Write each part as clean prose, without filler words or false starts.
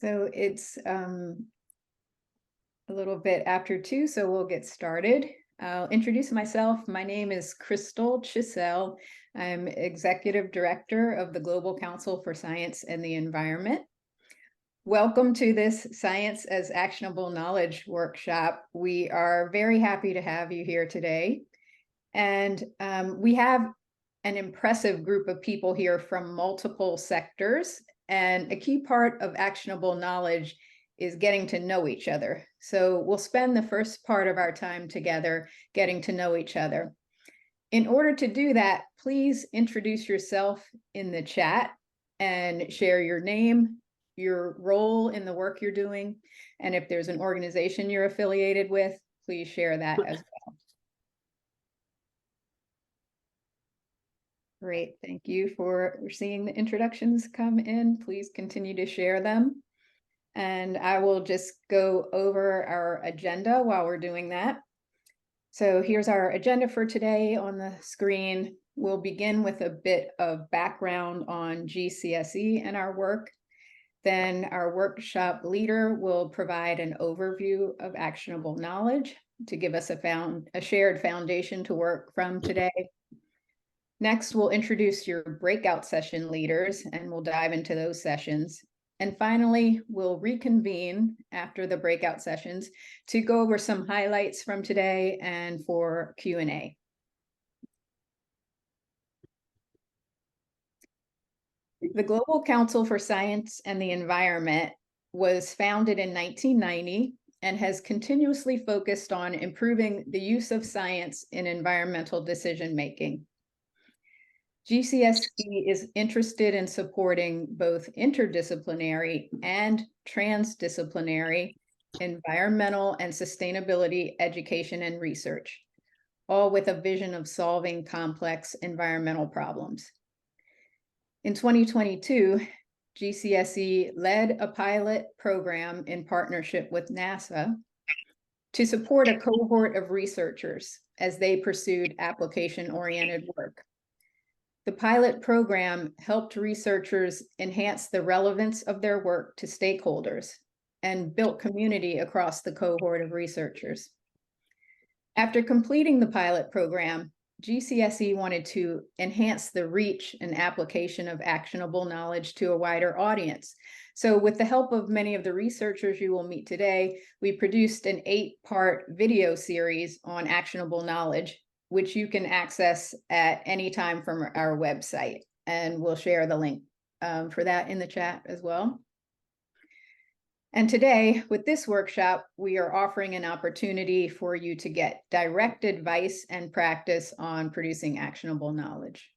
So it's a little bit after 2, so we'll get started. I'll introduce myself. My name is Crystal Chisel. I'm Executive Director of the Global Council for Science and the Environment. Welcome to this Science as Actionable Knowledge Workshop. We are very happy to have you here today. And we have an impressive group of people here from multiple sectors. And a key part of actionable knowledge is getting to know each other. So we'll spend the first part of our time together getting to know each other. In order to do that, please introduce yourself in the chat and share your name, your role in the work you're doing, and if there's an organization you're affiliated with, please share that as well. Great, thank you for seeing the introductions come in. Please continue to share them. And I will just go over our agenda while we're doing that. So here's our agenda for today on the screen. We'll begin with a bit of background on GCSE and our work. Then our workshop leader will provide an overview of actionable knowledge to give us a shared foundation to work from today. Next, we'll introduce your breakout session leaders and we'll dive into those sessions. And finally, we'll reconvene after the breakout sessions to go over some highlights from today and for Q&A. The Global Council for Science and the Environment was founded in 1990 and has continuously focused on improving the use of science in environmental decision-making. GCSE is interested in supporting both interdisciplinary and transdisciplinary environmental and sustainability education and research, all with a vision of solving complex environmental problems. In 2022, GCSE led a pilot program in partnership with NASA to support a cohort of researchers as they pursued application-oriented work. The pilot program helped researchers enhance the relevance of their work to stakeholders and built community across the cohort of researchers. After completing the pilot program, GCSE wanted to enhance the reach and application of actionable knowledge to a wider audience. So with the help of many of the researchers you will meet today, we produced an 8-part video series on actionable knowledge, which you can access at any time from our website. And we'll share the link for that in the chat as well. And today, with this workshop, we are offering an opportunity for you to get direct advice and practice on producing actionable knowledge.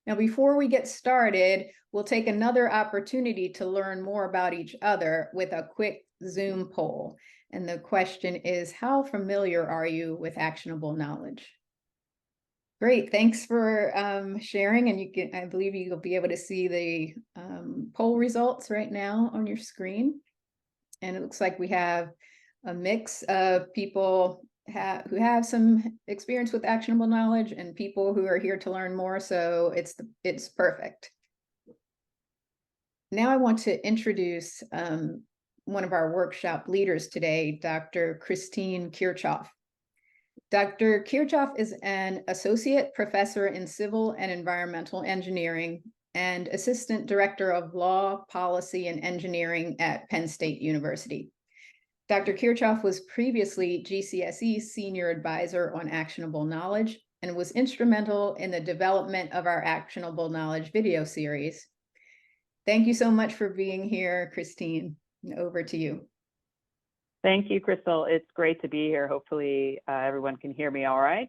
Now, before we get started, we'll take another opportunity to learn more about each other with a quick Zoom poll. And the question is, how familiar are you with actionable knowledge? Great, thanks for sharing. And I believe you'll be able to see the poll results right now on your screen. And it looks like we have a mix of people who have some experience with actionable knowledge and people who are here to learn more. So it's perfect. Now I want to introduce one of our workshop leaders today, Dr. Christine Kirchhoff. Dr. Kirchhoff is an associate professor in civil and environmental engineering and assistant director of law, policy, and engineering at Penn State University. Dr. Kirchhoff was previously GCSE's senior advisor on actionable knowledge and was instrumental in the development of our actionable knowledge video series. Thank you so much for being here, Christine. Over to you. Thank you, Crystal. It's great to be here. Hopefully everyone can hear me all right.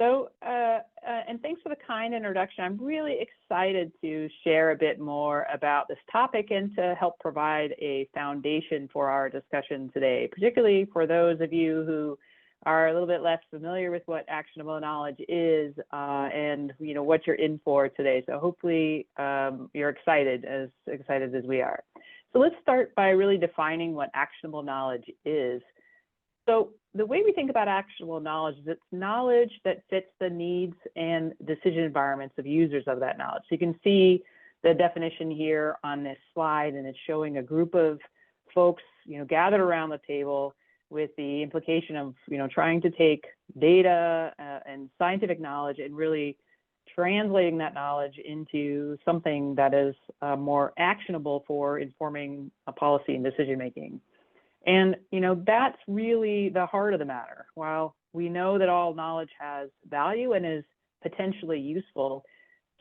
So, and thanks for the kind introduction. I'm really excited to share a bit more about this topic and to help provide a foundation for our discussion today, particularly for those of you who are a little bit less familiar with what actionable knowledge is and what you're in for today. So hopefully you're excited as we are. So let's start by really defining what actionable knowledge is. So the way we think about actionable knowledge is it's knowledge that fits the needs and decision environments of users of that knowledge. So you can see the definition here on this slide, and it's showing a group of folks, gathered around the table with the implication of, trying to take data and scientific knowledge and really translating that knowledge into something that is more actionable for informing a policy and decision making. And, that's really the heart of the matter. While we know that all knowledge has value and is potentially useful,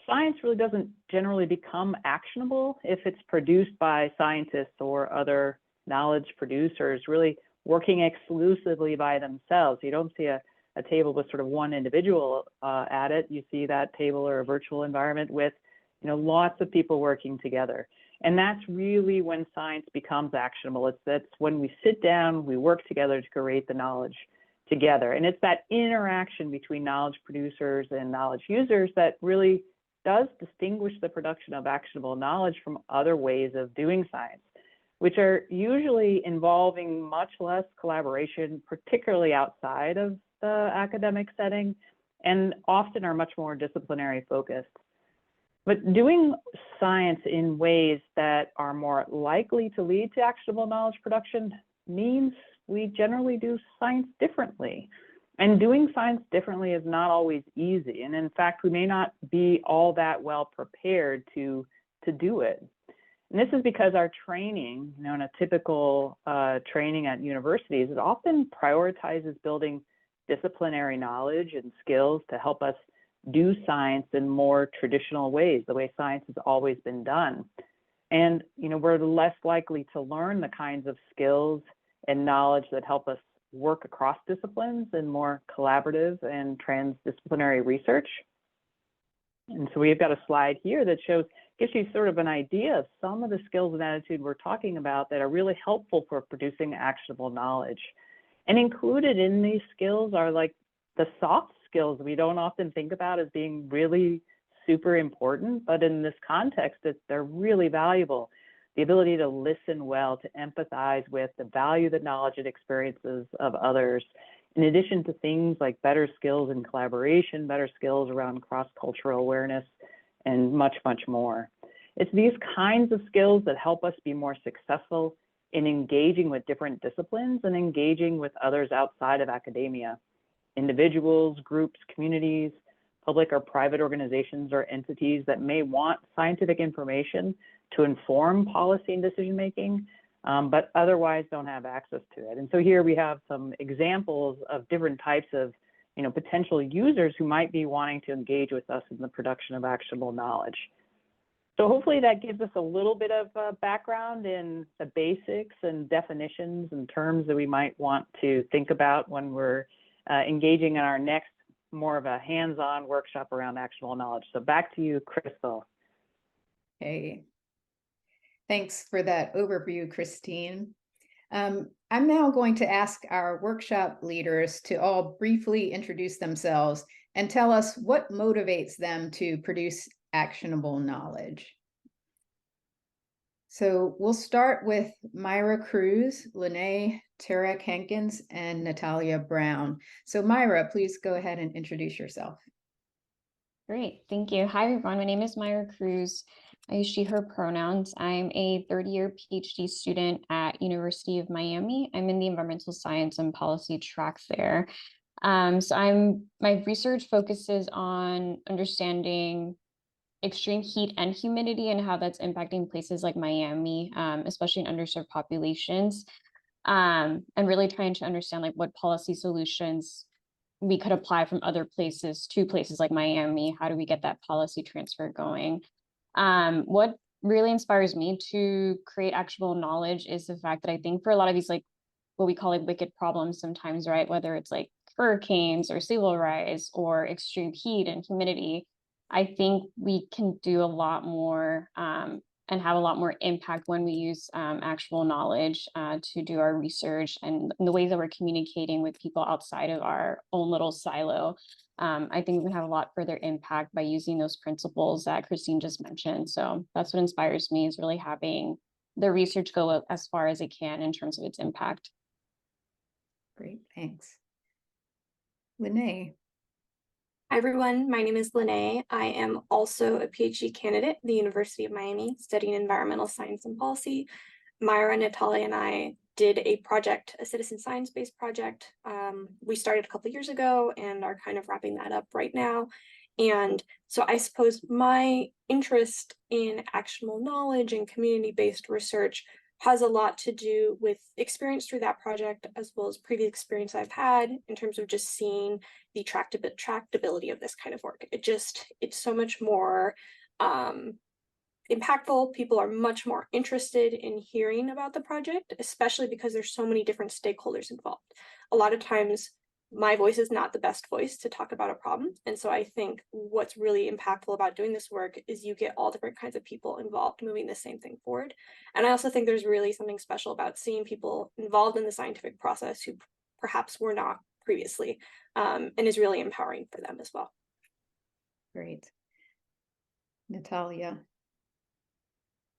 science really doesn't generally become actionable if it's produced by scientists or other knowledge producers really working exclusively by themselves. You don't see a table with sort of one individual at it. You see that table or a virtual environment with, lots of people working together. And that's really when science becomes actionable. That's when we sit down, we work together to create the knowledge together. And it's that interaction between knowledge producers and knowledge users that really does distinguish the production of actionable knowledge from other ways of doing science, which are usually involving much less collaboration, particularly outside of the academic setting, and often are much more disciplinary focused. But doing science in ways that are more likely to lead to actionable knowledge production means we generally do science differently. And doing science differently is not always easy. And in fact, we may not be all that well prepared to do it. And this is because our training, in a typical training at universities, it often prioritizes building disciplinary knowledge and skills to help us do science in more traditional ways, the way science has always been done. And, we're less likely to learn the kinds of skills and knowledge that help us work across disciplines in more collaborative and transdisciplinary research. And so we've got a slide here that gives you sort of an idea of some of the skills and attitude we're talking about that are really helpful for producing actionable knowledge. And included in these skills are like the soft skills we don't often think about as being really super important, but in this context, they're really valuable. The ability to listen well, to empathize with, to value the knowledge and experiences of others, in addition to things like better skills in collaboration, better skills around cross-cultural awareness, and much, much more. It's these kinds of skills that help us be more successful in engaging with different disciplines and engaging with others outside of academia. Individuals, groups, communities, public or private organizations or entities that may want scientific information to inform policy and decision making, but otherwise don't have access to it. And so here we have some examples of different types of potential users who might be wanting to engage with us in the production of actionable knowledge. So hopefully that gives us a little bit of background in the basics and definitions and terms that we might want to think about when we're engaging in our next more of a hands-on workshop around actionable knowledge. So back to you, Crystal. Okay. Thanks for that overview, Christine. I'm now going to ask our workshop leaders to all briefly introduce themselves and tell us what motivates them to produce actionable knowledge. So we'll start with Mayra Cruz, Lynée, Turek-Hankins, and Natalia Brown. So Mayra, please go ahead and introduce yourself. Great, thank you. Hi, everyone. My name is Mayra Cruz. I use she, her pronouns. I'm a third-year PhD student at University of Miami. I'm in the environmental science and policy track there. My research focuses on understanding extreme heat and humidity and how that's impacting places like Miami, especially in underserved populations, and really trying to understand like what policy solutions we could apply from other places to places like Miami. How do we get that policy transfer going? What really inspires me to create actionable knowledge is the fact that I think for a lot of these, like what we call like wicked problems sometimes, right? Whether it's like hurricanes or sea level rise or extreme heat and humidity, I think we can do a lot more and have a lot more impact when we use actual knowledge to do our research and the ways that we're communicating with people outside of our own little silo. I think we can have a lot further impact by using those principles that Christine just mentioned. So that's what inspires me, is really having the research go as far as it can in terms of its impact. Great, thanks. Lynée. Hi, everyone. My name is Lynée. I am also a PhD candidate at the University of Miami studying environmental science and policy. Mayra, Natalia, and I did a project, a citizen science-based project. We started a couple of years ago and are kind of wrapping that up right now. And so I suppose my interest in actionable knowledge and community-based research has a lot to do with experience through that project, as well as previous experience I've had in terms of just seeing the tractability of this kind of work. It's so much more impactful. People are much more interested in hearing about the project, especially because there's so many different stakeholders involved. A lot of times my voice is not the best voice to talk about a problem. And so I think what's really impactful about doing this work is you get all different kinds of people involved moving the same thing forward. And I also think there's really something special about seeing people involved in the scientific process who perhaps were not previously, and is really empowering for them as well. Great. Natalia.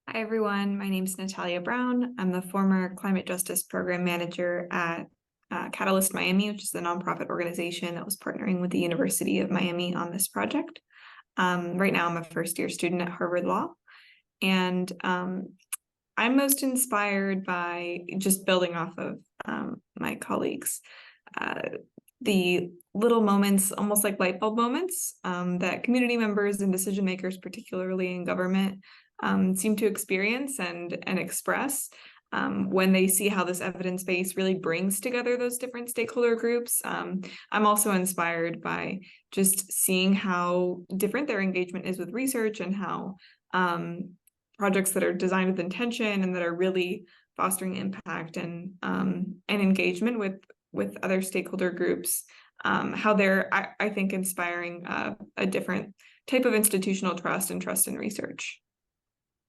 Hi, everyone. My name is Natalia Brown. I'm the former Climate Justice Program Manager at Catalyst Miami, which is the nonprofit organization that was partnering with the University of Miami on this project. Right now, I'm a first-year student at Harvard Law, and I'm most inspired by, just building off of my colleagues, the little moments, almost like light bulb moments, that community members and decision makers, particularly in government, seem to experience and express when they see how this evidence base really brings together those different stakeholder groups. I'm also inspired by just seeing how different their engagement is with research, and how projects that are designed with intention and that are really fostering impact and engagement with other stakeholder groups, how they're, I think, inspiring a different type of institutional trust and trust in research.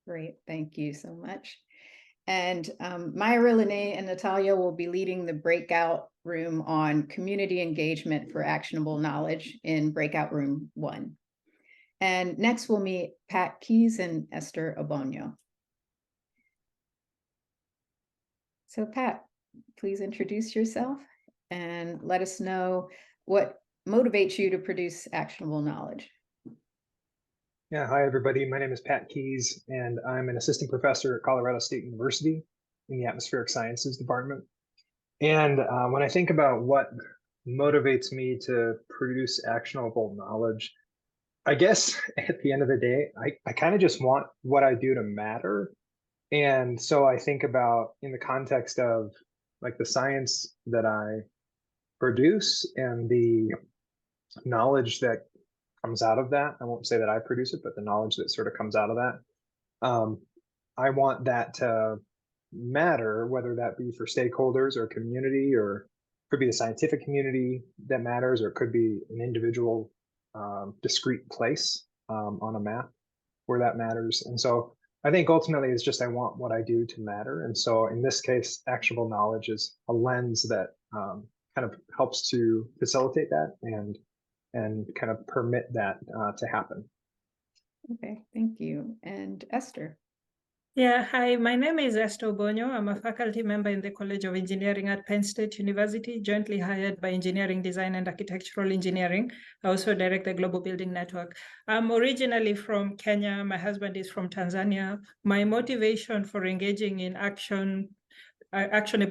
Great, thank you so much. And Mayra, Lynée, and Natalia will be leading the breakout room on community engagement for actionable knowledge in breakout room 1. And next we'll meet Pat Keys and Esther Obonyo. So Pat, please introduce yourself and let us know what motivates you to produce actionable knowledge. Yeah, hi everybody. My name is Pat Keys, and I'm an assistant professor at Colorado State University in the Atmospheric Sciences Department. And when I think about what motivates me to produce actionable knowledge, I guess at the end of the day, I kind of just want what I do to matter. And so I think about, in the context of like the science that I produce and the knowledge that comes out of that. I won't say that I produce it, but the knowledge that sort of comes out of that. I want that to matter, whether that be for stakeholders or community, or could be the scientific community that matters, or it could be an individual discrete place on a map where that matters. And so I think ultimately it's just, I want what I do to matter. And so in this case, actionable knowledge is a lens that kind of helps to facilitate that and kind of permit that to happen. Okay, thank you. And Esther. Yeah, hi, my name is Esther Obonyo. I'm a faculty member in the College of Engineering at Penn State University, jointly hired by Engineering Design and Architectural Engineering. I also direct the Global Building Network. I'm originally from Kenya. My husband is from Tanzania. My motivation for engaging in actionable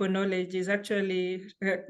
knowledge is actually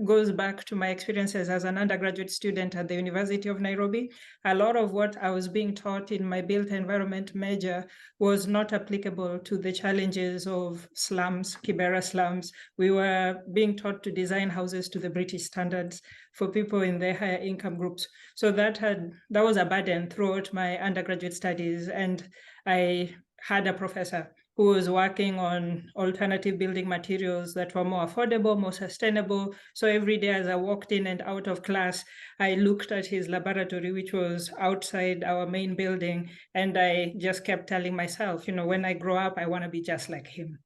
goes back to my experiences as an undergraduate student at the University of Nairobi. A lot of what I was being taught in my built environment major was not applicable to the challenges of slums, Kibera slums. We were being taught to design houses to the British standards for people in the higher income groups. So that was a burden throughout my undergraduate studies. And I had a professor who was working on alternative building materials that were more affordable, more sustainable. So every day as I walked in and out of class, I looked at his laboratory, which was outside our main building. And I just kept telling myself, when I grow up, I want to be just like him.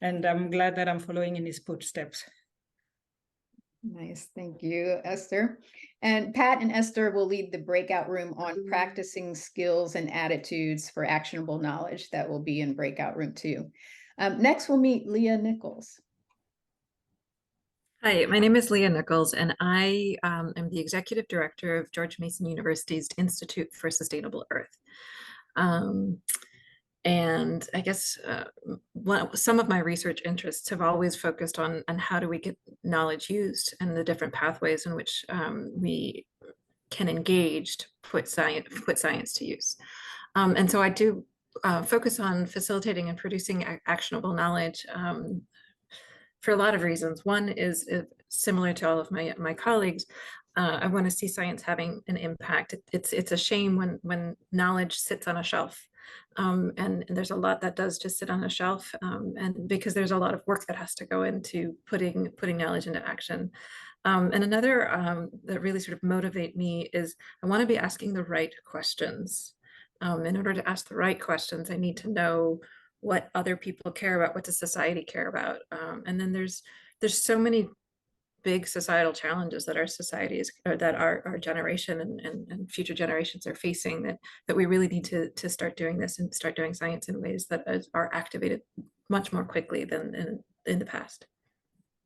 And I'm glad that I'm following in his footsteps. Nice, thank you, Esther. And Pat and Esther will lead the breakout room on practicing skills and attitudes for actionable knowledge. That will be in breakout room 2. Next, we'll meet Leah Nichols. Hi, my name is Leah Nichols, and I am the Executive Director of George Mason University's Institute for Sustainable Earth. And I guess some of my research interests have always focused on how do we get knowledge used and the different pathways in which we can engage to put science to use. And so I do focus on facilitating and producing actionable knowledge for a lot of reasons. One is similar to all of my colleagues. I want to see science having an impact. It's a shame when knowledge sits on a shelf, and there's a lot that does just sit on a shelf, and because there's a lot of work that has to go into putting knowledge into action. And another that really sort of motivate me is I want to be asking the right questions. In order to ask the right questions, I need to know what other people care about, what does society care about, and then there's so many big societal challenges that our society is, or that our generation and future generations are facing, that we really need to start doing this and start doing science in ways that are activated much more quickly than in the past.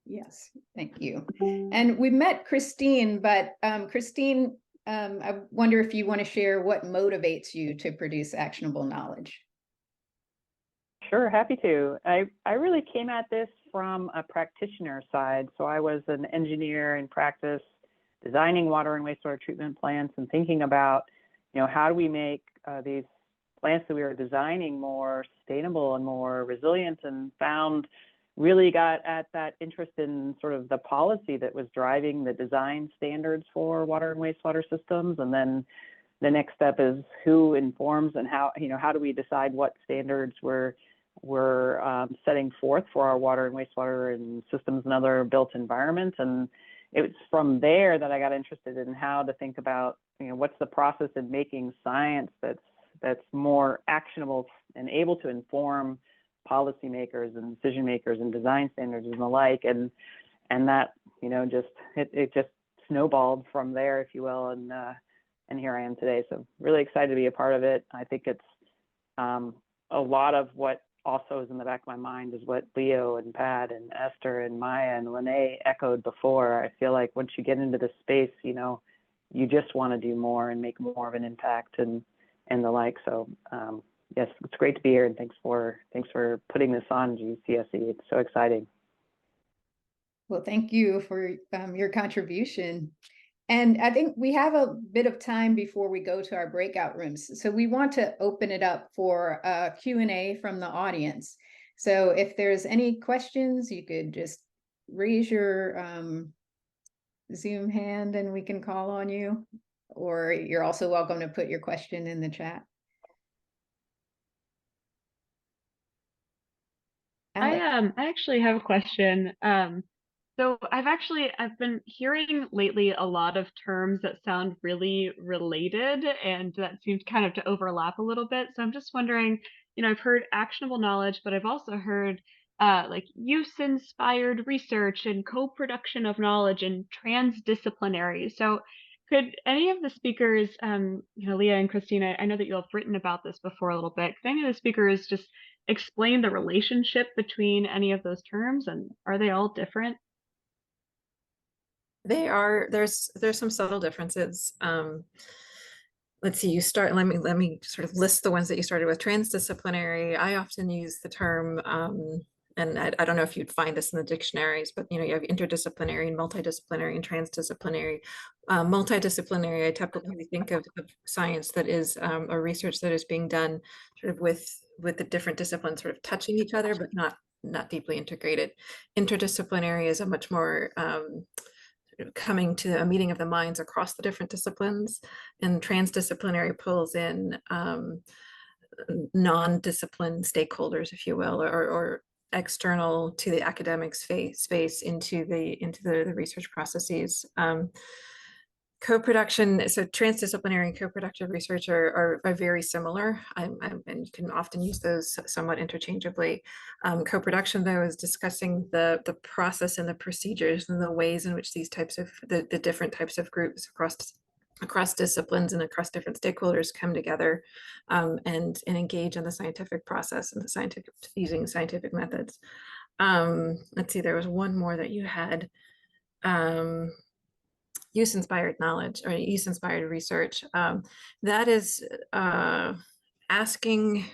Yes, thank you. And we met Christine, but Christine, I wonder if you want to share what motivates you to produce actionable knowledge. Sure, happy to. I really came at this from a practitioner side. So I was an engineer in practice, designing water and wastewater treatment plants and thinking about, how do we make these plants that we were designing more sustainable and more resilient, and really got at that interest in sort of the policy that was driving the design standards for water and wastewater systems. And then the next step is who informs and how do we decide what standards we're setting forth for our water and wastewater and systems and other built environments. And it was from there that I got interested in how to think about, what's the process in making science that's more actionable and able to inform policymakers and decision makers and design standards and the like. And that, it just snowballed from there, if you will. And here I am today. So really excited to be a part of it. I think it's a lot of what also is in the back of my mind is what Leo and Pat and Esther and Maya and Lynée echoed before. I feel like once you get into this space, you just want to do more and make more of an impact and the like. So yes, it's great to be here, and thanks for putting this on GCSE. It's so exciting. Well, thank you for your contribution. And I think we have a bit of time before we go to our breakout rooms. So we want to open it up for a Q&A from the audience. So if there's any questions, you could just raise your Zoom hand and we can call on you, or you're also welcome to put your question in the chat. I actually have a question. So I've been hearing lately a lot of terms that sound really related and that seem kind of to overlap a little bit. So I'm just wondering, I've heard actionable knowledge, but I've also heard like use-inspired research and co-production of knowledge and transdisciplinary. So could any of the speakers, Leah and Christina, I know that you have written about this before a little bit. Could any of the speakers just explain the relationship between any of those terms, and are they all different? They are. There's some subtle differences. Let's see, let me sort of list the ones that you started with. Transdisciplinary, I often use the term, and I don't know if you'd find this in the dictionaries, but you have interdisciplinary and multidisciplinary and transdisciplinary. Multidisciplinary, I typically think of science that is a research that is being done sort of with the different disciplines sort of touching each other, but not deeply integrated. Interdisciplinary is a much more coming to a meeting of the minds across the different disciplines, and transdisciplinary pulls in non-discipline stakeholders, if you will, or external to the academic space into the research processes. Co-production, so transdisciplinary and co-productive research are very similar, and you can often use those somewhat interchangeably. Co-production, though, is discussing the process and the procedures and the ways in which these types of the different types of groups across disciplines and across different stakeholders come together and engage in the scientific process and using scientific methods. Let's see, there was one more that you had. use-inspired knowledge or use-inspired research. That is asking,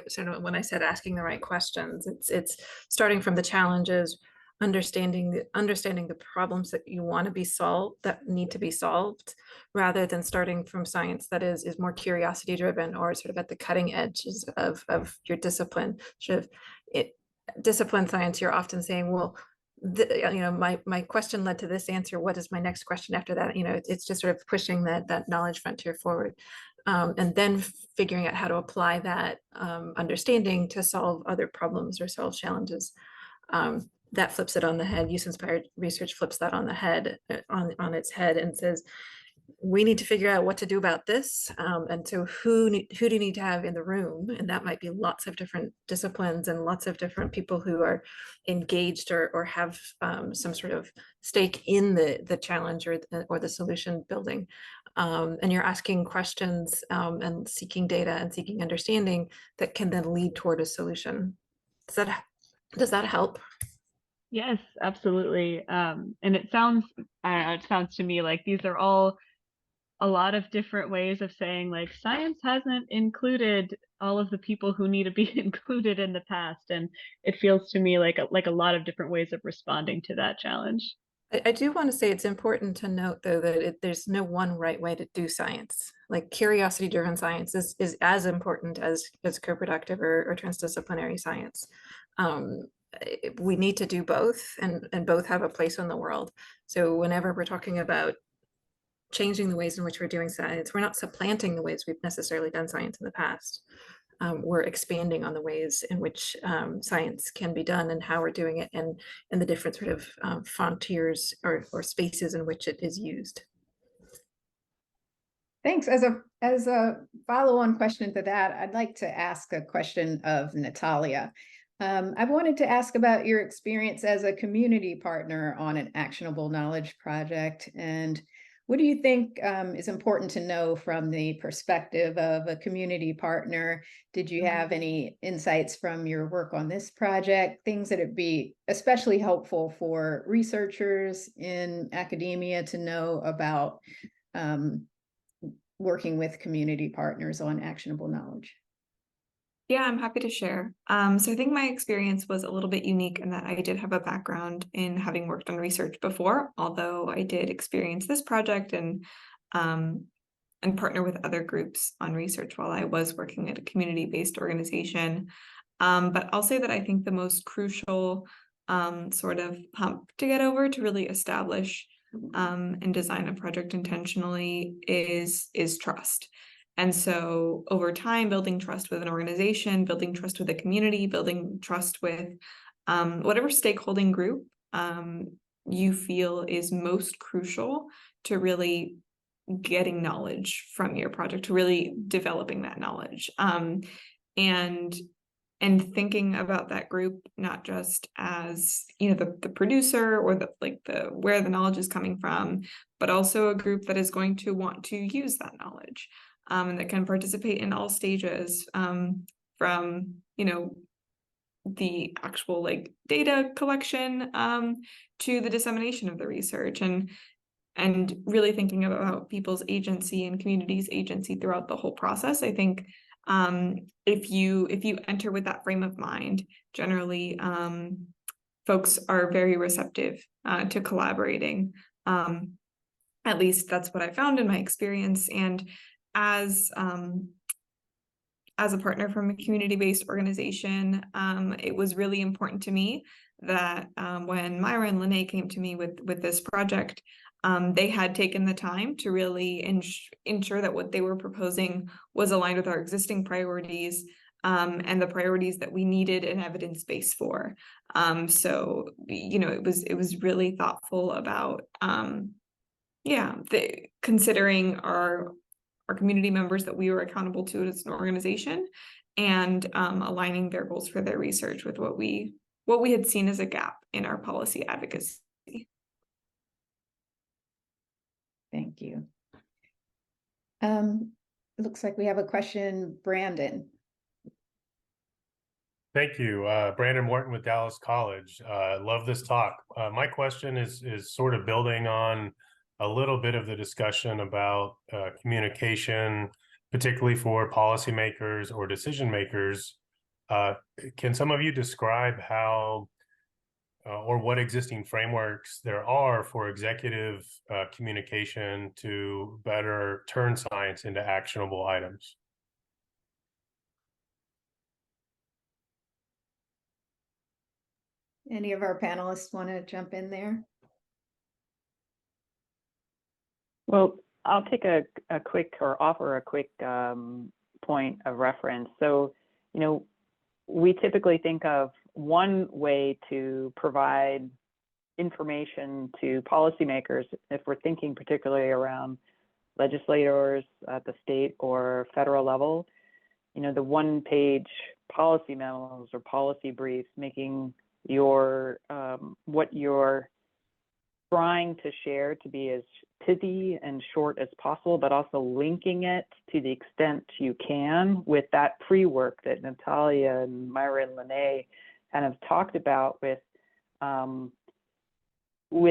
so when I said asking the right questions, it's starting from the challenges, understanding the problems that you want to be solved, that need to be solved, rather than starting from science that is more curiosity driven or sort of at the cutting edges of your discipline. Discipline science, you're often saying, well, my question led to this answer. What is my next question after that? It's just sort of pushing that knowledge frontier forward, and then figuring out how to apply that understanding to solve other problems or solve challenges. That flips it on the head. Use-inspired research flips that on the head, on its head, and says, we need to figure out what to do about this. And so who do you need to have in the room? And that might be lots of different disciplines and lots of different people who are engaged or have some sort of stake in the challenge or the solution building. And you're asking questions and seeking data and seeking understanding that can then lead toward a solution. Does that help? Yes, absolutely. And it sounds, I don't know, it sounds to me like these are all a lot of different ways of saying, like, science hasn't included all of the people who need to be included in the past. And it feels to me like a lot of different ways of responding to that challenge. I do want to say it's important to note, though, that there's no one right way to do science. Like, curiosity-driven science is as important as co-productive or transdisciplinary science. We need to do both, and both have a place in the world. So whenever we're talking about changing the ways in which we're doing science, we're not supplanting the ways we've necessarily done science in the past. We're expanding on the ways in which science can be done and how we're doing it, and the different sort of frontiers or spaces in which it is used. Thanks. As a follow-on question to that, I'd like to ask a question of Natalia. I wanted to ask about your experience as a community partner on an actionable knowledge project, and what do you think is important to know from the perspective of a community partner? Did you have any insights from your work on this project, things that would be especially helpful for researchers in academia to know about working with community partners on actionable knowledge? Yeah, I'm happy to share. So I think my experience was a little bit unique in that I did have a background in having worked on research before, although I did experience this project and partner with other groups on research while I was working at a community-based organization. But I'll say that I think the most crucial sort of hump to get over to really establish and design a project intentionally is trust. And so over time, building trust with an organization, building trust with a community, building trust with whatever stakeholding group you feel is most crucial to really getting knowledge from your project, to really developing that knowledge. And thinking about that group, not just as, the producer or where the knowledge is coming from, but also a group that is going to want to use that knowledge. And that can participate in all stages, from the actual data collection to the dissemination of the research, and really thinking about people's agency and communities' agency throughout the whole process. I think if you enter with that frame of mind, generally folks are very receptive to collaborating. At least that's what I found in my experience. And as a partner from a community-based organization, it was really important to me that when Mayra and Lynée came to me with this project, they had taken the time to really ensure that what they were proposing was aligned with our existing priorities and the priorities that we needed an evidence base for. So, it was really thoughtful about, considering our community members that we were accountable to as an organization, and aligning their goals for their research with what we had seen as a gap in our policy advocacy. Thank you. It looks like we have a question, Brandon. Thank you. Brandon Morton with Dallas College. Love this talk. My question is sort of building on a little bit of the discussion about communication, particularly for policymakers or decision makers. Can some of you describe how or what existing frameworks there are for executive communication to better turn science into actionable items? Any of our panelists want to jump in there? Well, I'll take a quick or offer a quick point of reference. So, you know, we typically think of one way to provide information to policymakers, if we're thinking particularly around legislators at the state or federal level, you know, the one-page policy memos or policy briefs, making your what you're trying to share to be as pithy and short as possible, but also linking it to the extent you can with that pre-work that Natalia and Mayra and Lynée kind of talked about with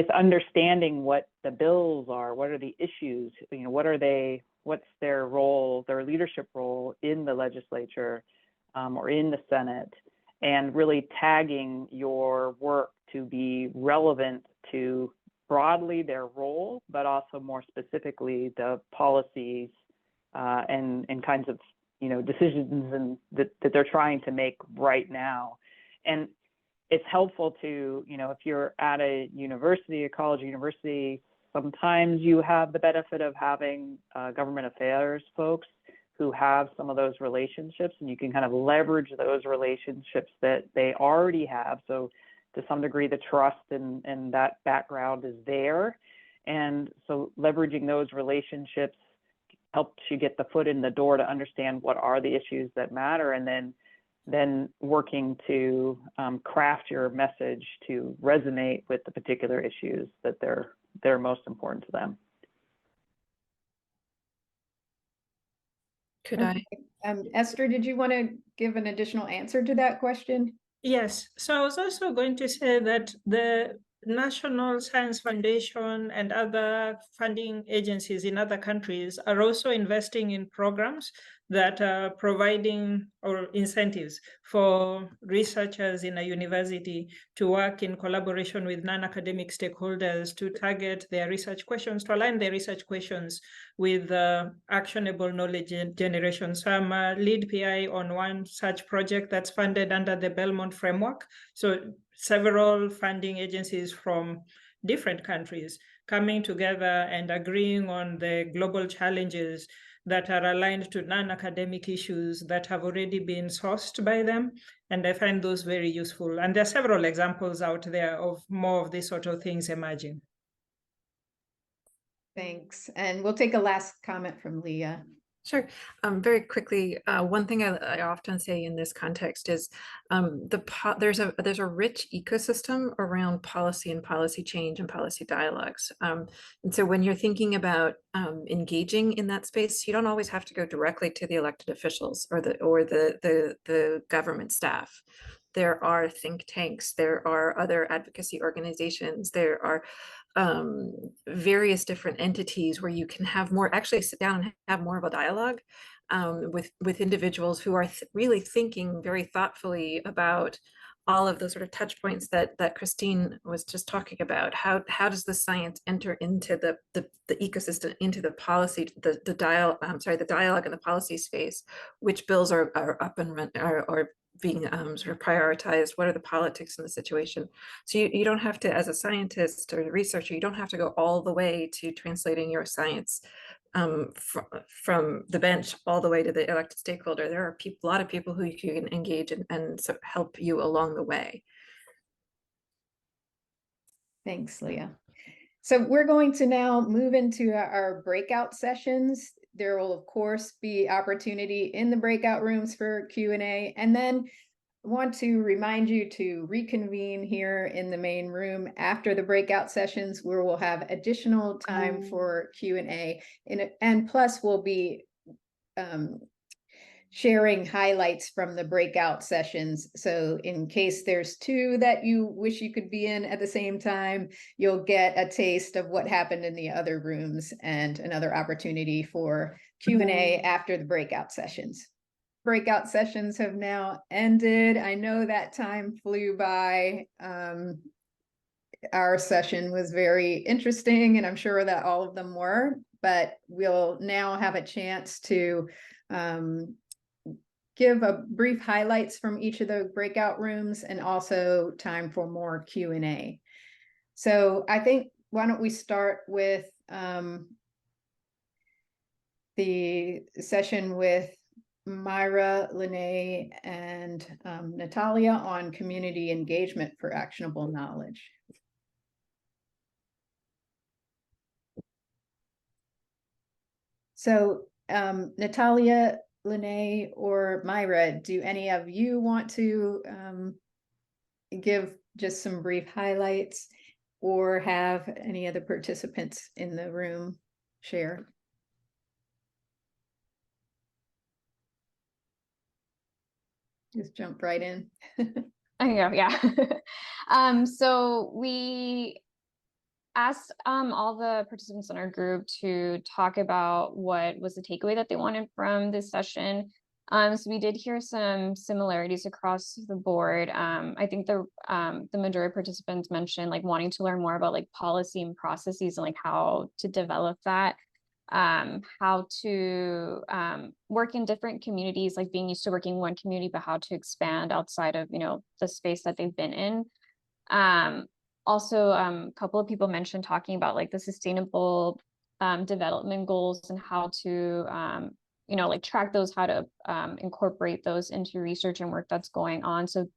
understanding what the bills are, what are the issues, you know, what are they, what's their role, their leadership role in the legislature or in the Senate, and really tagging your work to be relevant to broadly their role, but also more specifically the policies and kinds of, you know, decisions and that they're trying to make right now. And it's helpful to, you know, if you're at a university, a college university, sometimes you have the benefit of having government affairs folks who have some of those relationships, and you can kind of leverage those relationships that they already have. So to some degree, the trust and that background is there. And so leveraging those relationships helps you get the foot in the door to understand what are the issues that matter, and then working to craft your message to resonate with the particular issues that they're most important to them. Could I? Esther, did you want to give an additional answer to that question? Yes, so I was also going to say that the National Science Foundation and other funding agencies in other countries are also investing in programs that are providing or incentives for researchers in a university to work in collaboration with non-academic stakeholders to target their research questions, to align their research questions with actionable knowledge generation. So I'm a lead PI on one such project that's funded under the Belmont framework. So several funding agencies from different countries coming together and agreeing on the global challenges that are aligned to non-academic issues that have already been sourced by them. And I find those very useful. And there are several examples out there of more of these sort of things emerging. Thanks. And we'll take a last comment from Leah. Sure. Very quickly, one thing I often say in this context is there's a rich ecosystem around policy and policy change and policy dialogues. And so when you're thinking about engaging in that space, you don't always have to go directly to the elected officials or the government staff. There are think tanks, there are other advocacy organizations, there are various different entities where you can have more, actually sit down and have more of a dialogue with individuals who are really thinking very thoughtfully about all of the sort of touch points that Christine was just talking about. How does the science enter into the ecosystem, into the policy, the dialogue and the policy space? Which bills are up and run, or being sort of prioritized? What are the politics in the situation? So you don't have to, as a scientist or a researcher, you don't have to go all the way to translating your science from the bench all the way to the elected stakeholder. There are a lot of people who you can engage and so help you along the way. Thanks, Leah. So we're going to now move into our breakout sessions. There will, of course, be opportunity in the breakout rooms for Q&A, and then I want to remind you to reconvene here in the main room after the breakout sessions, where we'll have additional time for Q&A, and plus we'll be sharing highlights from the breakout sessions. So in case there's two that you wish you could be in at the same time, you'll get a taste of what happened in the other rooms and another opportunity for Q&A after the breakout sessions. Breakout sessions have now ended. I know that time flew by. Our session was very interesting, and I'm sure that all of them were, but we'll now have a chance to give a brief highlights from each of the breakout rooms and also time for more Q&A. So I think, why don't we start with the session with Mayra, Lynée, and Natalia on community engagement for actionable knowledge. So Natalia, Lynée, or Mayra, do any of you want to give just some brief highlights, or have any of the participants in the room share? Just jump right in. I can go, yeah. So we asked all the participants in our group to talk about what was the takeaway that they wanted from this session. So we did hear some similarities across the board. I think the majority of participants mentioned like wanting to learn more about like policy and processes and like how to develop that, how to work in different communities, like being used to working in one community, but how to expand outside of, you know, the space that they've been in. Also, a couple of people mentioned talking about like the sustainable development goals and how to, you know, like track those, how to incorporate those into research and work that's going on. So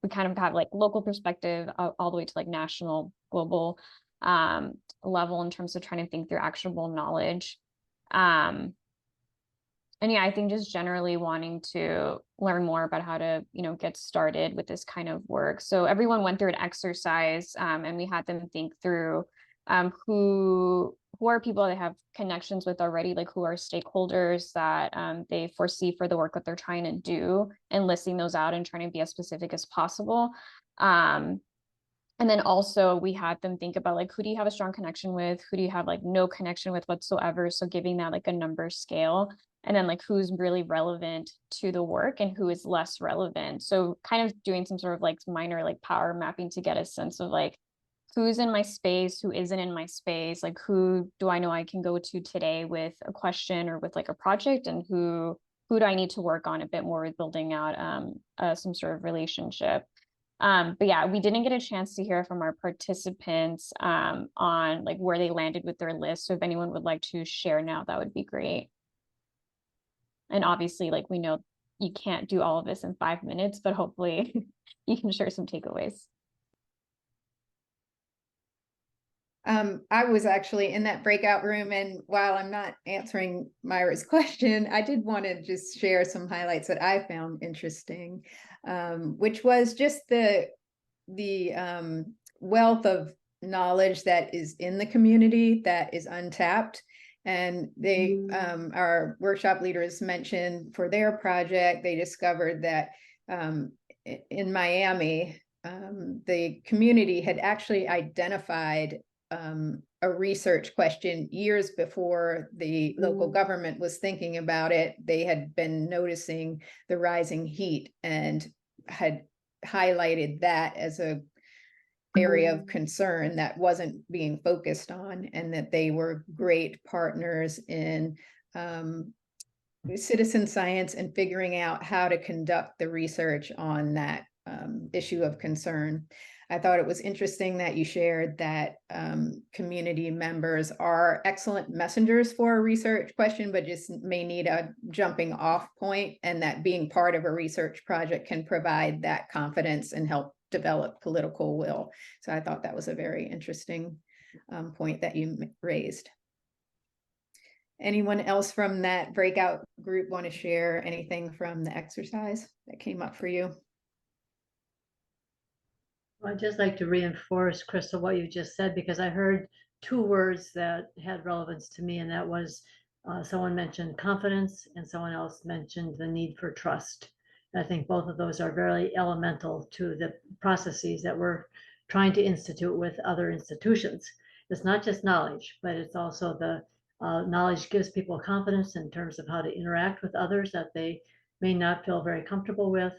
we kind of have like local perspective all the way to like national, global level in terms of trying to think through actionable knowledge. And yeah, I think just generally wanting to learn more about how to, you know, get started with this kind of work. So everyone went through an exercise and we had them think through who are people they have connections with already, like who are stakeholders that they foresee for the work that they're trying to do, and listing those out and trying to be as specific as possible. And then also we had them think about like, who do you have a strong connection with? Who do you have like no connection with whatsoever? So giving that like a number scale. And then like who's really relevant to the work and who is less relevant. So kind of doing some sort of like minor like power mapping to get a sense of like who's in my space, who isn't in my space, like who do I know I can go to today with a question or with like a project, and who do I need to work on a bit more with building out some sort of relationship. But yeah, we didn't get a chance to hear from our participants on like where they landed with their list. So if anyone would like to share now, that would be great. And obviously, like we know you can't do all of this in 5 minutes, but hopefully you can share some takeaways. I was actually in that breakout room, and while I'm not answering Mayra's question, I did want to just share some highlights that I found interesting, which was just the wealth of knowledge that is in the community that is untapped. And they, our workshop leaders mentioned for their project, they discovered that in Miami, the community had actually identified a research question years before the local government was thinking about it. They had been noticing the rising heat and had highlighted that as a area of concern that wasn't being focused on, and that they were great partners in citizen science and figuring out how to conduct the research on that issue of concern. I thought it was interesting that you shared that community members are excellent messengers for a research question, but just may need a jumping off point, and that being part of a research project can provide that confidence and help develop political will. So I thought that was a very interesting point that you raised. Anyone else from that breakout group want to share anything from the exercise that came up for you? Well, I'd just like to reinforce, Crystal, what you just said, because I heard two words that had relevance to me, and that was Someone mentioned confidence and someone else mentioned the need for trust. And I think both of those are very elemental to the processes that we're trying to institute with other institutions. It's not just knowledge, but it's also the knowledge gives people confidence in terms of how to interact with others that they may not feel very comfortable with.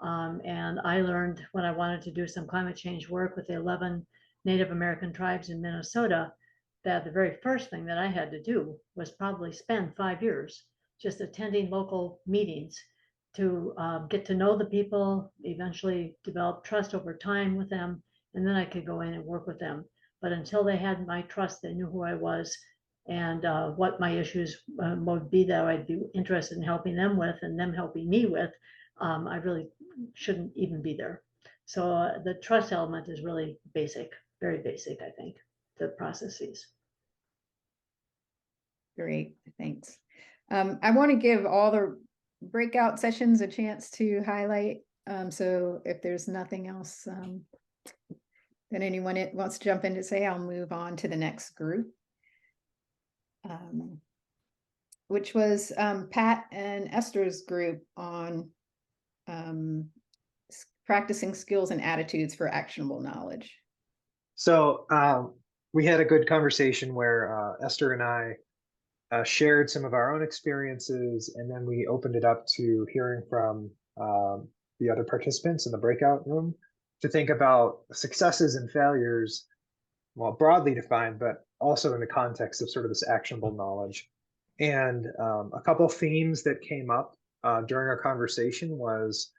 And I learned when I wanted to do some climate change work with the 11 Native American tribes in Minnesota, that the very first thing that I had to do was probably spend 5 years just attending local meetings to get to know the people, eventually develop trust over time with them, and then I could go in and work with them. But until they had my trust, they knew who I was and what my issues would be that I'd be interested in helping them with and them helping me with, I really shouldn't even be there. So the trust element is really basic, very basic, I think, the processes. Great, thanks. I want to give all the breakout sessions a chance to highlight. So if there's nothing else that anyone wants to jump in to say, I'll move on to the next group, which was Pat and Esther's group on practicing skills and attitudes for actionable knowledge. So we had a good conversation where Esther and I shared some of our own experiences, and then we opened it up to hearing from the other participants in the breakout room to think about successes and failures, well, broadly defined, but also in the context of sort of this actionable knowledge. And a couple themes that came up during our conversation was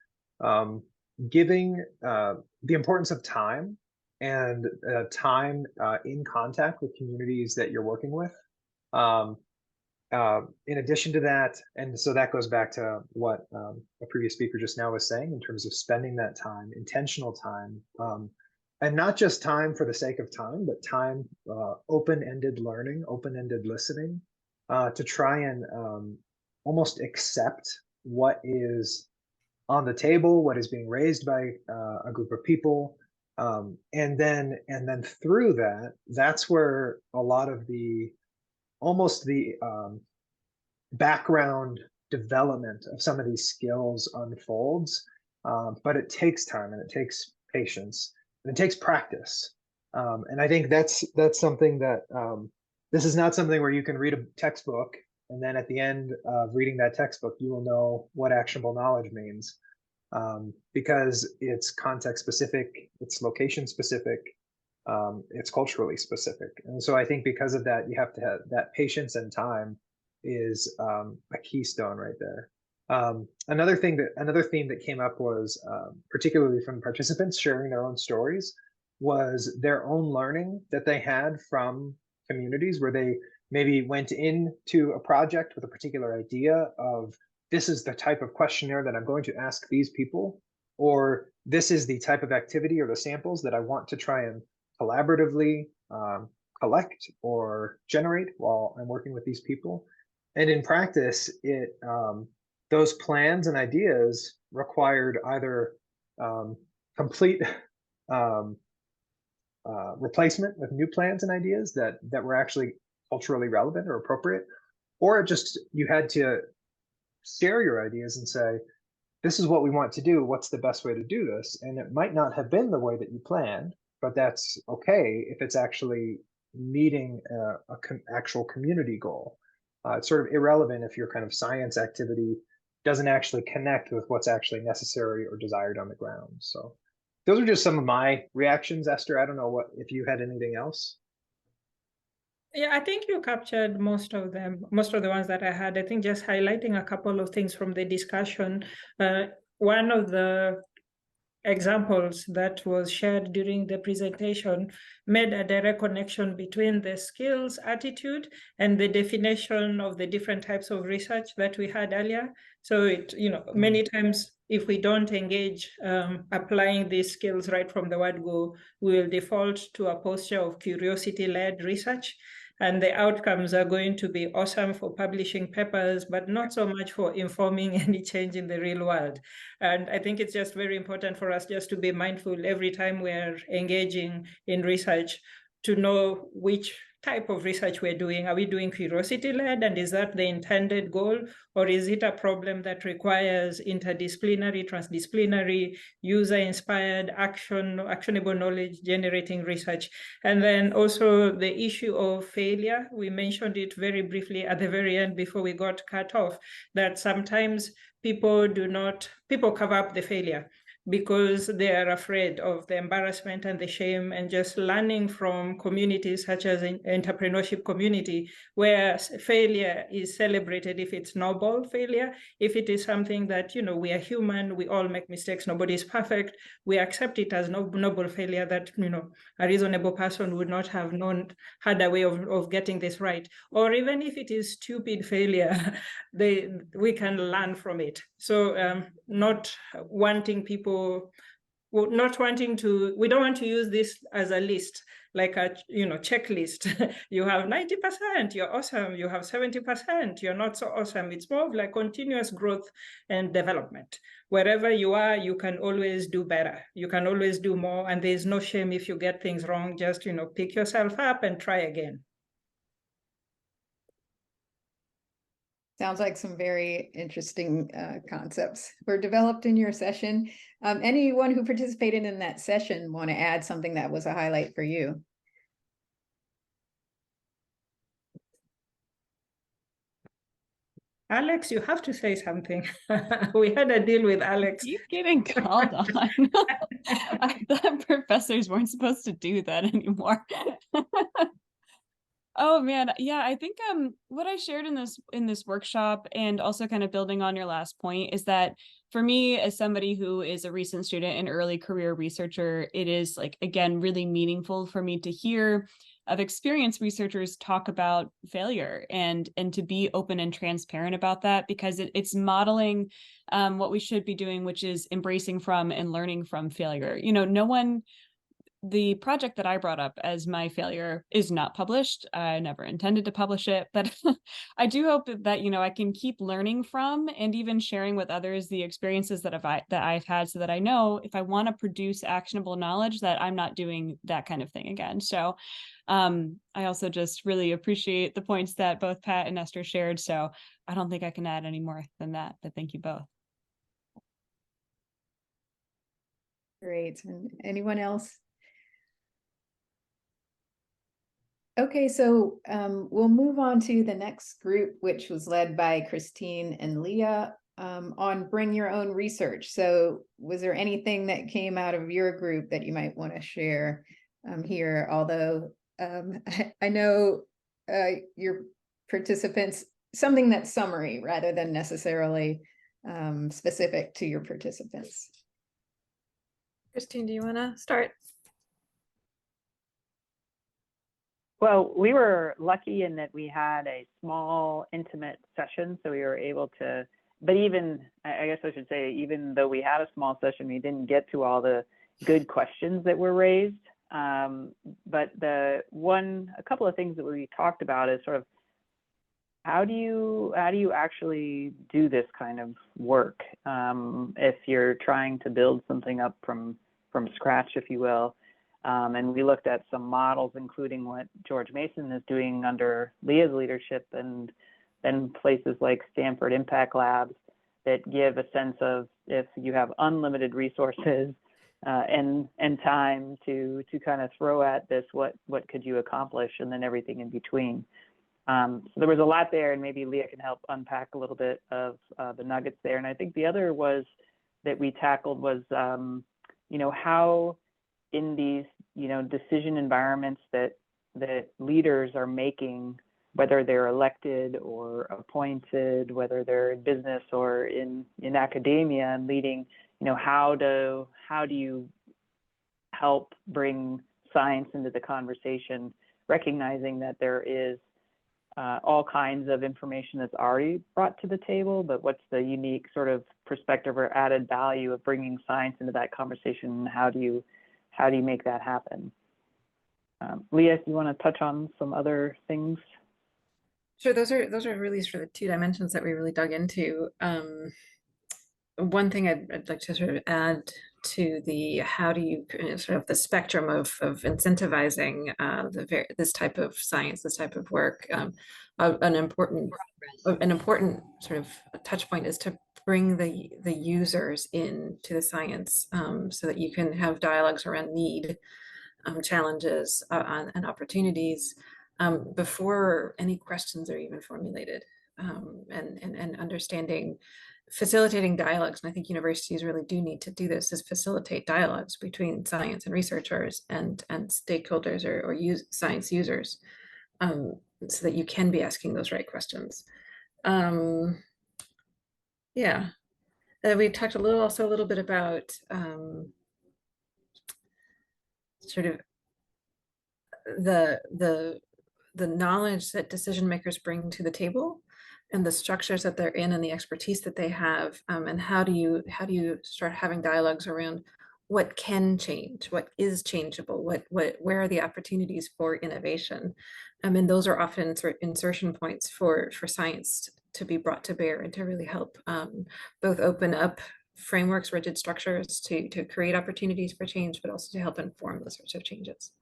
giving the importance of time and time in contact with communities that you're working with. In addition to that, and so that goes back to what a previous speaker just now was saying in terms of spending that time, intentional time, and not just time for the sake of time, but time, open-ended learning, open-ended listening, to try and almost accept what is on the table, what is being raised by a group of people, and then through that, that's where a lot of the almost the background development of some of these skills unfolds, but it takes time and it takes patience and it takes practice. And I think that's something that this is not something where you can read a textbook and then at the end of reading that textbook, you will know what actionable knowledge means, because it's context specific, it's location specific, it's culturally specific. And so I think because of that, you have to have that patience and time is a keystone right there. Another theme that came up was, particularly from participants sharing their own stories, was their own learning that they had from communities where they maybe went into a project with a particular idea of, this is the type of questionnaire that I'm going to ask these people, or this is the type of activity or the samples that I want to try and collaboratively collect or generate while I'm working with these people. And in practice, those plans and ideas required either complete replacement with new plans and ideas that were actually culturally relevant or appropriate, or just you had to share your ideas and say, this is what we want to do, what's the best way to do this? And it might not have been the way that you planned, but that's okay if it's actually meeting an actual community goal. It's sort of irrelevant if your kind of science activity doesn't actually connect with what's actually necessary or desired on the ground. So those are just some of my reactions, Esther. I don't know if you had anything else. Yeah, I think you captured most of them, most of the ones that I had. I think just highlighting a couple of things from the discussion. One of the examples that was shared during the presentation made a direct connection between the skills attitude and the definition of the different types of research that we had earlier. So many times if we don't engage applying these skills right from the word go, we will default to a posture of curiosity-led research. And the outcomes are going to be awesome for publishing papers, but not so much for informing any change in the real world. And I think it's just very important for us just to be mindful every time we're engaging in research to know which type of research we're doing. Are we doing curiosity-led, and is that the intended goal? Or is it a problem that requires interdisciplinary, transdisciplinary, user-inspired, actionable knowledge generating research? And then also the issue of failure. We mentioned it very briefly at the very end before we got cut off, that sometimes people cover up the failure because they are afraid of the embarrassment and the shame, and just learning from communities such as entrepreneurship community, where failure is celebrated if it's noble failure, if it is something that, we are human, we all make mistakes, nobody is perfect, we accept it as noble failure, that, a reasonable person would not have had a way of getting this right. Or even if it is stupid failure, we can learn from it. So not wanting people, we don't want to use this as a list, like a checklist. You have 90%, you're awesome. You have 70%, you're not so awesome. It's more of like continuous growth and development. Wherever you are, you can always do better. You can always do more, and there's no shame if you get things wrong. Just pick yourself up and try again. Sounds like some very interesting concepts were developed in your session. Anyone who participated in that session want to add something that was a highlight for you? Alex, you have to say something. We had a deal with Alex. He's getting called on. I thought professors weren't supposed to do that anymore. Oh man, yeah, I think what I shared in this workshop, and also kind of building on your last point, is that for me, as somebody who is a recent student and early career researcher, it is like, again, really meaningful for me to hear of experienced researchers talk about failure and to be open and transparent about that, because it's modeling what we should be doing, which is embracing from and learning from failure. The project that I brought up as my failure is not published. I never intended to publish it, but I do hope that I can keep learning from and even sharing with others the experiences that I've had, so that I know if I want to produce actionable knowledge that I'm not doing that kind of thing again. So I also just really appreciate the points that both Pat and Esther shared. So I don't think I can add any more than that, but thank you both. Great. And anyone else? Okay, so we'll move on to the next group, which was led by Christine and Leah on bring your own research. So was there anything that came out of your group that you might want to share here? Although I know your participants, something that's summary rather than necessarily specific to your participants. Christine, do you want to start? Well, we were lucky in that we had a small, intimate session, so we were able to, but even, I guess I should say, even though we had a small session, we didn't get to all the good questions that were raised. But a couple of things that we talked about is sort of, how do you actually do this kind of work if you're trying to build something up from scratch, if you will. And we looked at some models, including what George Mason is doing under Leah's leadership, and then places like Stanford Impact Labs that give a sense of, if you have unlimited resources and time to kind of throw at this, what could you accomplish, and then everything in between. So there was a lot there, and maybe Leah can help unpack a little bit of the nuggets there. And I think the other was that we tackled was, how in these, decision environments that leaders are making, whether they're elected or appointed, whether they're in business or in academia and leading, how do you help bring science into the conversation, recognizing that there is all kinds of information that's already brought to the table, but what's the unique sort of perspective or added value of bringing science into that conversation, and how do you make that happen? Leah, if you want to touch on some other things. Sure, those are really sort of the two dimensions that we really dug into. One thing I'd like to sort of add to the how do you sort of the spectrum of incentivizing this type of science, this type of work. An important sort of touch point is to bring the users into the science, so that you can have dialogues around need, challenges, and opportunities, before any questions are even formulated, and understanding, facilitating dialogues. And I think universities really do need to do this, is facilitate dialogues between science and researchers and stakeholders or science users, so that you can be asking those right questions. Yeah. We talked also a little bit about sort of the knowledge that decision makers bring to the table, and the structures that they're in, and the expertise that they have, and how do you start having dialogues around what can change, what is changeable, where are the opportunities for innovation, and those are often sort of insertion points for science to be brought to bear, and to really help both open up frameworks, rigid structures to create opportunities for change, but also to help inform those sorts of changes.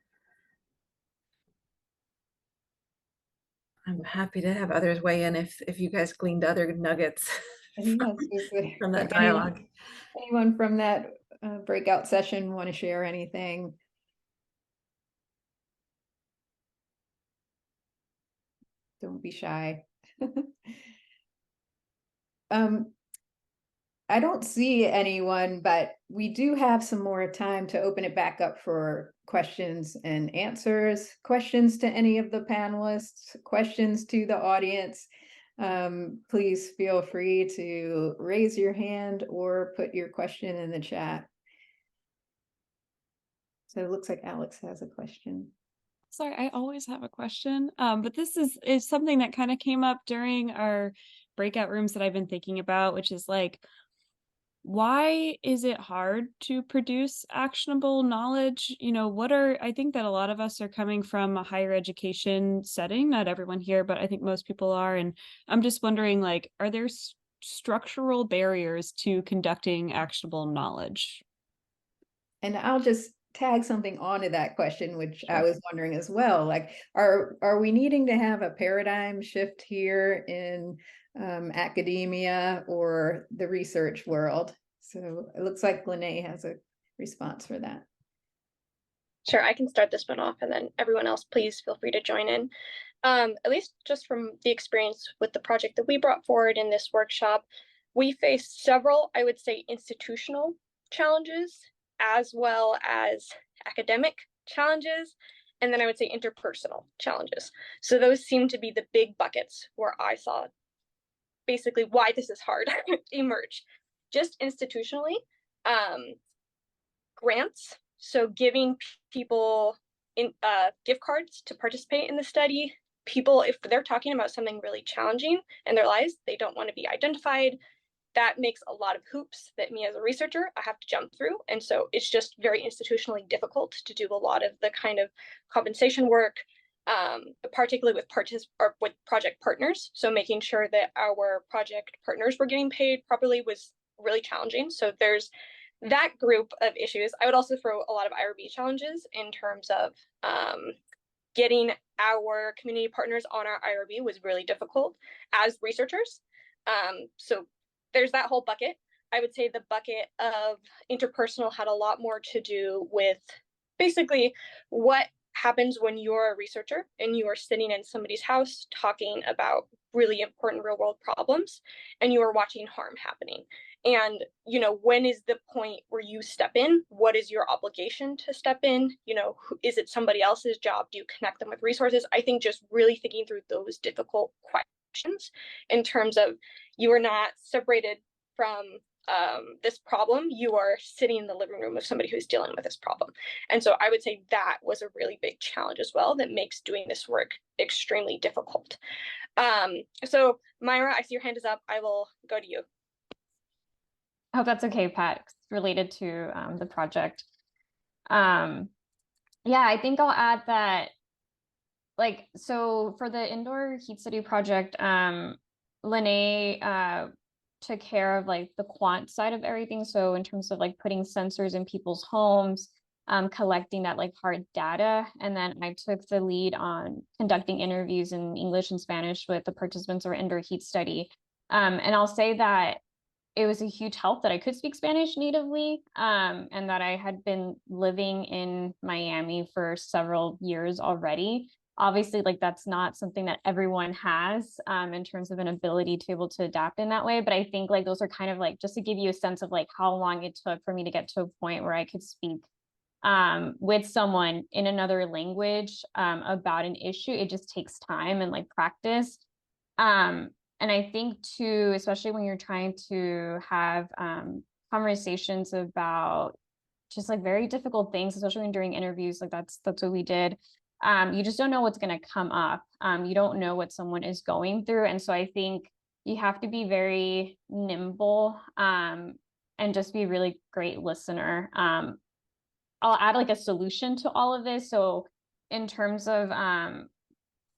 I'm happy to have others weigh in if you guys gleaned other nuggets from that dialogue. Anyone from that breakout session want to share anything? Don't be shy. I don't see anyone, but we do have some more time to open it back up for questions and answers, questions to any of the panelists, questions to the audience. Please feel free to raise your hand or put your question in the chat. So it looks like Alex has a question. Sorry, I always have a question, but this is something that kind of came up during our breakout rooms that I've been thinking about, which is like, why is it hard to produce actionable knowledge? I think that a lot of us are coming from a higher education setting, not everyone here, but I think most people are. And I'm just wondering, like, are there structural barriers to conducting actionable knowledge? And I'll just tag something onto that question, which I was wondering as well. Like, are we needing to have a paradigm shift here in academia or the research world? So it looks like Lynée has a response for that. Sure, I can start this one off, and then everyone else, please feel free to join in. At least just from the experience with the project that we brought forward in this workshop, we faced several, I would say, institutional challenges, as well as academic challenges, and then I would say interpersonal challenges. So those seem to be the big buckets where I saw basically why this is hard emerge. Just institutionally, grants, so giving people gift cards to participate in the study. People, if they're talking about something really challenging in their lives, they don't want to be identified. That makes a lot of hoops that me as a researcher, I have to jump through. And so it's just very institutionally difficult to do a lot of the kind of compensation work, particularly with project partners. So making sure that our project partners were getting paid properly was really challenging. So there's that group of issues. I would also throw a lot of IRB challenges in terms of getting our community partners on our IRB was really difficult as researchers. So there's that whole bucket. I would say the bucket of interpersonal had a lot more to do with basically what happens when you're a researcher and you are sitting in somebody's house talking about really important real world problems and you are watching harm happening. And, when is the point where you step in? What is your obligation to step in? Is it somebody else's job? Do you connect them with resources? I think just really thinking through those difficult questions in terms of you are not separated from this problem. You are sitting in the living room of somebody who's dealing with this problem. And so I would say that was a really big challenge as well that makes doing this work extremely difficult. So Mayra, I see your hand is up. I will go to you. Oh, that's okay, Pat. It's related to the project. Yeah, I think I'll add that, so for the indoor heat study project, Lynée took care of like the quant side of everything. So in terms of like putting sensors in people's homes, collecting that like hard data. And then I took the lead on conducting interviews in English and Spanish with the participants who were indoor heat study. And I'll say that it was a huge help that I could speak Spanish natively, and that I had been living in Miami for several years already. Obviously, like that's not something that everyone has in terms of an ability to be able to adapt in that way. But I think like those are kind of like just to give you a sense of like how long it took for me to get to a point where I could speak with someone in another language about an issue. It just takes time and like practice. And I think too, especially when you're trying to have conversations about just like very difficult things, especially when during interviews, like that's what we did. You just don't know what's going to come up. You don't know what someone is going through. And so I think you have to be very nimble and just be a really great listener. I'll add like a solution to all of this. So in terms of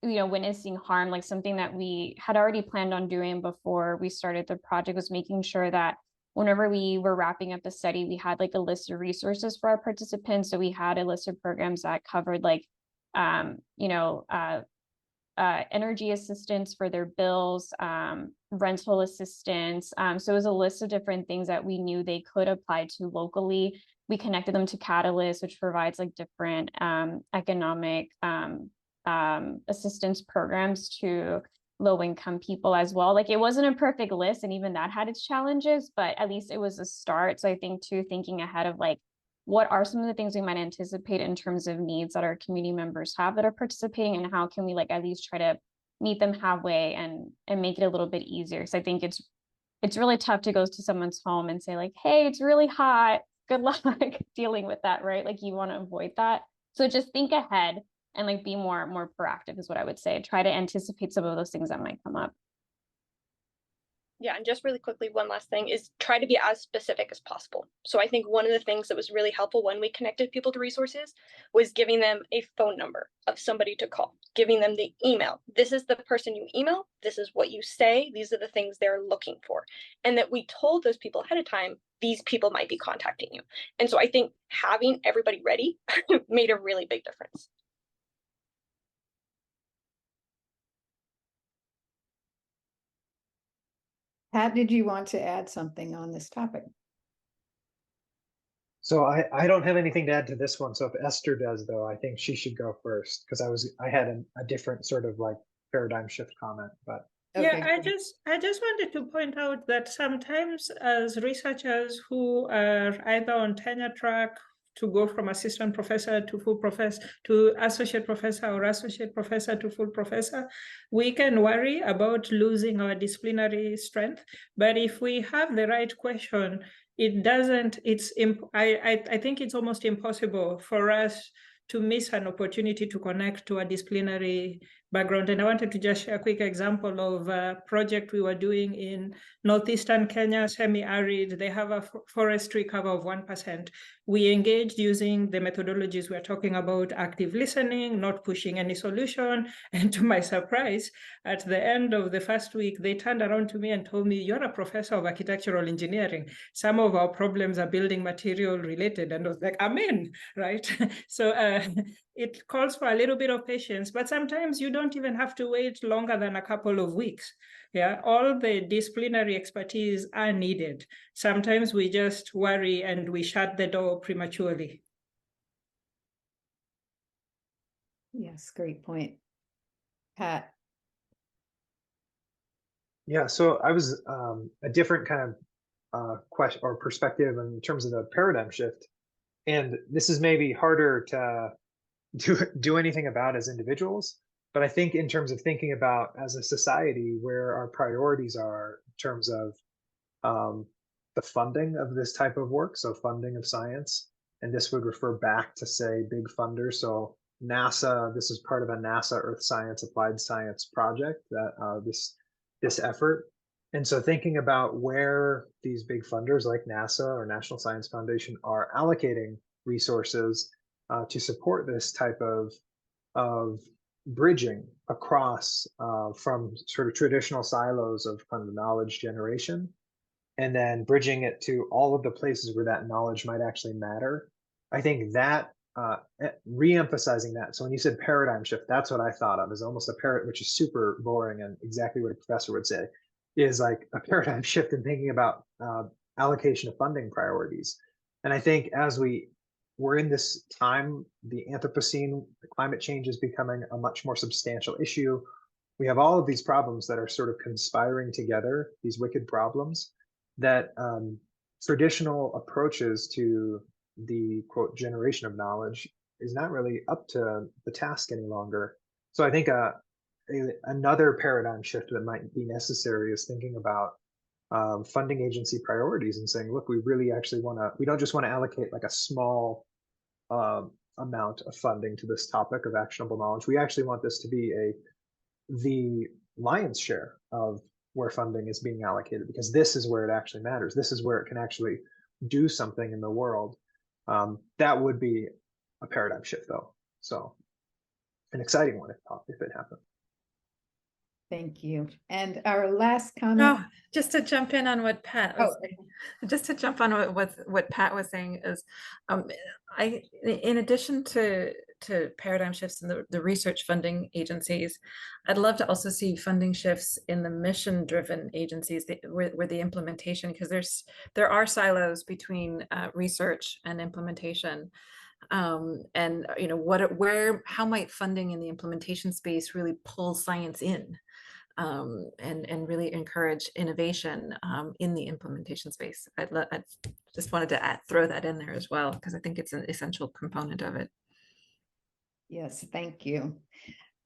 witnessing harm, like something that we had already planned on doing before we started the project was making sure that whenever we were wrapping up the study, we had like a list of resources for our participants. So we had a list of programs that covered like energy assistance for their bills, rental assistance. So it was a list of different things that we knew they could apply to locally. We connected them to Catalyst, which provides like different economic assistance programs to low-income people as well. Like it wasn't a perfect list, and even that had its challenges, but at least it was a start. So I think too, thinking ahead of like, what are some of the things we might anticipate in terms of needs that our community members have that are participating, and how can we like at least try to meet them halfway and make it a little bit easier? Because I think it's really tough to go to someone's home and say like, hey, it's really hot, good luck dealing with that, right? Like you want to avoid that. So just think ahead and like be more proactive is what I would say. Try to anticipate some of those things that might come up. Yeah, and just really quickly, one last thing is try to be as specific as possible. So I think one of the things that was really helpful when we connected people to resources was giving them a phone number of somebody to call, giving them the email. This is the person you email. This is what you say. These are the things they're looking for. And that we told those people ahead of time, these people might be contacting you. And so I think having everybody ready made a really big difference. Pat, did you want to add something on this topic? So I don't have anything to add to this one. So if Esther does, though, I think she should go first, because I had a different sort of like paradigm shift comment. But yeah, I just wanted to point out that sometimes as researchers who are either on tenure track to go from assistant professor to full professor to associate professor or associate professor to full professor, we can worry about losing our disciplinary strength. But if we have the right question, it doesn't, I think it's almost impossible for us to miss an opportunity to connect to a disciplinary background. And I wanted to just share a quick example of a project we were doing in northeastern Kenya, semi-arid. They have a forestry cover of 1%. We engaged using the methodologies we're talking about, active listening, not pushing any solution. And to my surprise, at the end of the first week, they turned around to me and told me, you're a professor of architectural engineering. Some of our problems are building material related. And I was like, I'm in, right? So it calls for a little bit of patience, but sometimes you don't even have to wait longer than a couple of weeks. Yeah, all the disciplinary expertise are needed. Sometimes we just worry and we shut the door prematurely. Yes, great point. Pat. Yeah, so I was a different kind of question or perspective in terms of the paradigm shift. And this is maybe harder to do anything about as individuals, but I think in terms of thinking about as a society where our priorities are in terms of the funding of this type of work, so funding of science, and this would refer back to, say, big funders. So NASA, this is part of a NASA Earth Science Applied Science project, that this effort. And so thinking about where these big funders like NASA or National Science Foundation are allocating resources to support this type of bridging across from sort of traditional silos of kind of knowledge generation and then bridging it to all of the places where that knowledge might actually matter. I think that re-emphasizing that. So when you said paradigm shift, that's what I thought of as almost a paradigm, which is super boring and exactly what a professor would say, is like a paradigm shift in thinking about allocation of funding priorities. And I think as we're in this time, the Anthropocene, the climate change is becoming a much more substantial issue. We have all of these problems that are sort of conspiring together, these wicked problems that traditional approaches to the quote generation of knowledge is not really up to the task any longer. So I think another paradigm shift that might be necessary is thinking about funding agency priorities and saying, look, we really actually we don't just want to allocate like a small amount of funding to this topic of actionable knowledge. We actually want this to be the lion's share of where funding is being allocated, because this is where it actually matters. This is where it can actually do something in the world. That would be a paradigm shift, though. So an exciting one if it happened. Thank you. And our last comment. Oh, just to jump in on what Pat was saying, just to jump on what Pat was saying is, in addition to paradigm shifts in the research funding agencies, I'd love to also see funding shifts in the mission-driven agencies where the implementation, because there are silos between research and implementation. And how might funding in the implementation space really pull science in? And really encourage innovation in the implementation space. I just wanted to throw that in there as well, because I think it's an essential component of it. Yes, thank you.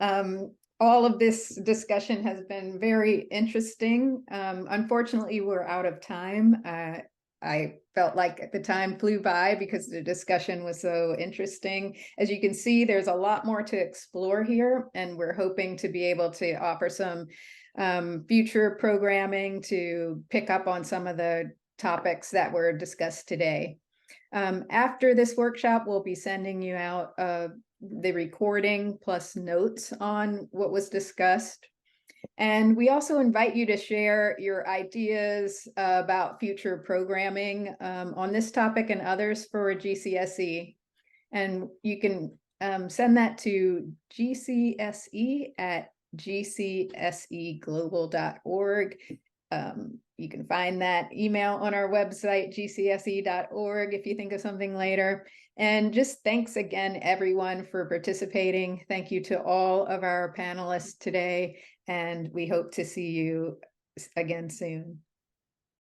All of this discussion has been very interesting. Unfortunately, we're out of time. I felt like the time flew by because the discussion was so interesting. As you can see, there's a lot more to explore here, and we're hoping to be able to offer some future programming to pick up on some of the topics that were discussed today. After this workshop, we'll be sending you out the recording plus notes on what was discussed. And we also invite you to share your ideas about future programming on this topic and others for GCSE. And you can send that to gcse@gcseglobal.org. You can find that email on our website, gcse.org, if you think of something later. And just thanks again, everyone, for participating. Thank you to all of our panelists today, and we hope to see you again soon.